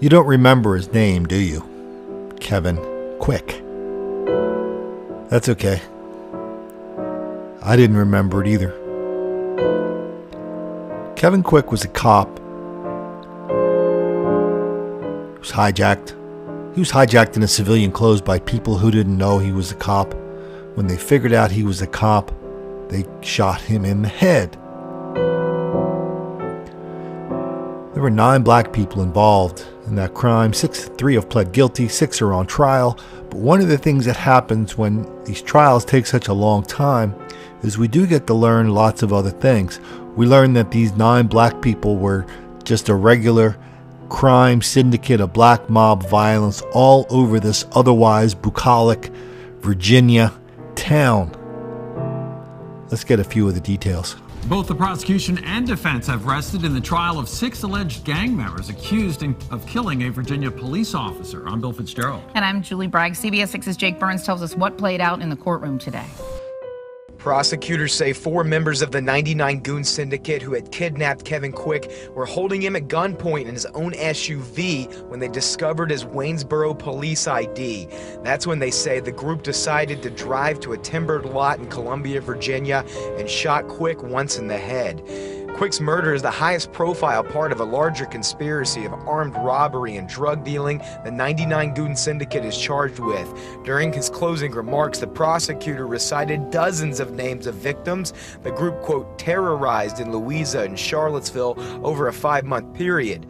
You don't remember his name, do you? Kevin Quick. That's okay. I didn't remember it either. Kevin Quick was a cop. He was hijacked. He was hijacked in his civilian clothes by people who didn't know he was a cop. When they figured out he was a cop, they shot him in the head. There were 9 black people involved in that crime. 3 have pled guilty, 6 are on trial. But one of the things that happens when these trials take such a long time is we do get to learn lots of other things. We learn that these 9 black people were just a regular crime syndicate of black mob violence all over this otherwise bucolic Virginia town. Let's get a few of the details. Both the prosecution and defense have rested in the trial of 6 alleged gang members accused of killing a Virginia police officer. I'm Bill Fitzgerald. And I'm Julie Bragg. CBS 6's Jake Burns tells us what played out in the courtroom today. Prosecutors say 4 members of the 99 Goon Syndicate who had kidnapped Kevin Quick were holding him at gunpoint in his own SUV when they discovered his Waynesboro police ID. That's when they say the group decided to drive to a timbered lot in Columbia, Virginia, and shot Quick once in the head. Quick's murder is the highest profile part of a larger conspiracy of armed robbery and drug dealing the 99 Goon Syndicate is charged with. During his closing remarks, the prosecutor recited dozens of names of victims the group, quote, terrorized in Louisa and Charlottesville over a 5-month period.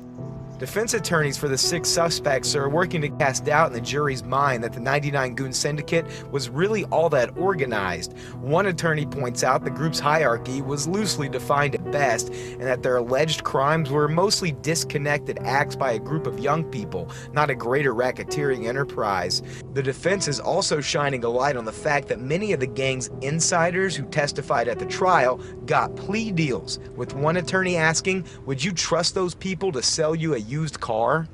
Defense attorneys for the 6 suspects are working to cast doubt in the jury's mind that the 99 Goon Syndicate was really all that organized. One attorney points out the group's hierarchy was loosely defined at best, and that their alleged crimes were mostly disconnected acts by a group of young people, not a greater racketeering enterprise. The defense is also shining a light on the fact that many of the gang's insiders who testified at the trial got plea deals, with one attorney asking, "Would you trust those people to sell you a used car?"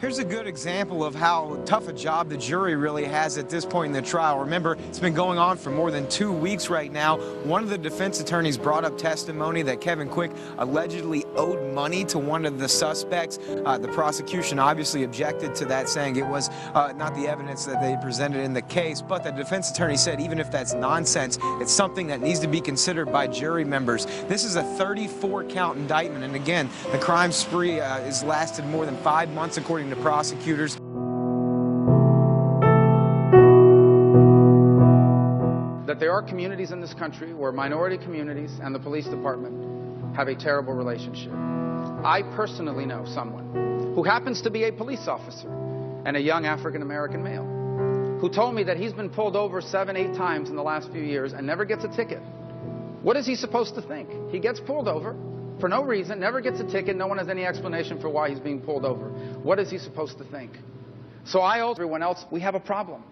Here's a good example of how tough a job the jury really has at this point in the trial. Remember, it's been going on for more than 2 weeks right now. One of the defense attorneys brought up testimony that Kevin Quick allegedly owed money to one of the suspects. The prosecution obviously objected to that, saying it was not the evidence that they presented in the case. But the defense attorney said even if that's nonsense, it's something that needs to be considered by jury members. This is a 34-count indictment, and again, the crime spree has lasted more than 5 months, according to prosecutors. That there are communities in this country where minority communities and the police department have a terrible relationship. I personally know someone who happens to be a police officer and a young African-American male who told me that he's been pulled over 7, 8 times in the last few years and never gets a ticket. What is he supposed to think? He gets pulled over for no reason, never gets a ticket, no one has any explanation for why he's being pulled over. What is he supposed to think? So I owe everyone else, we have a problem.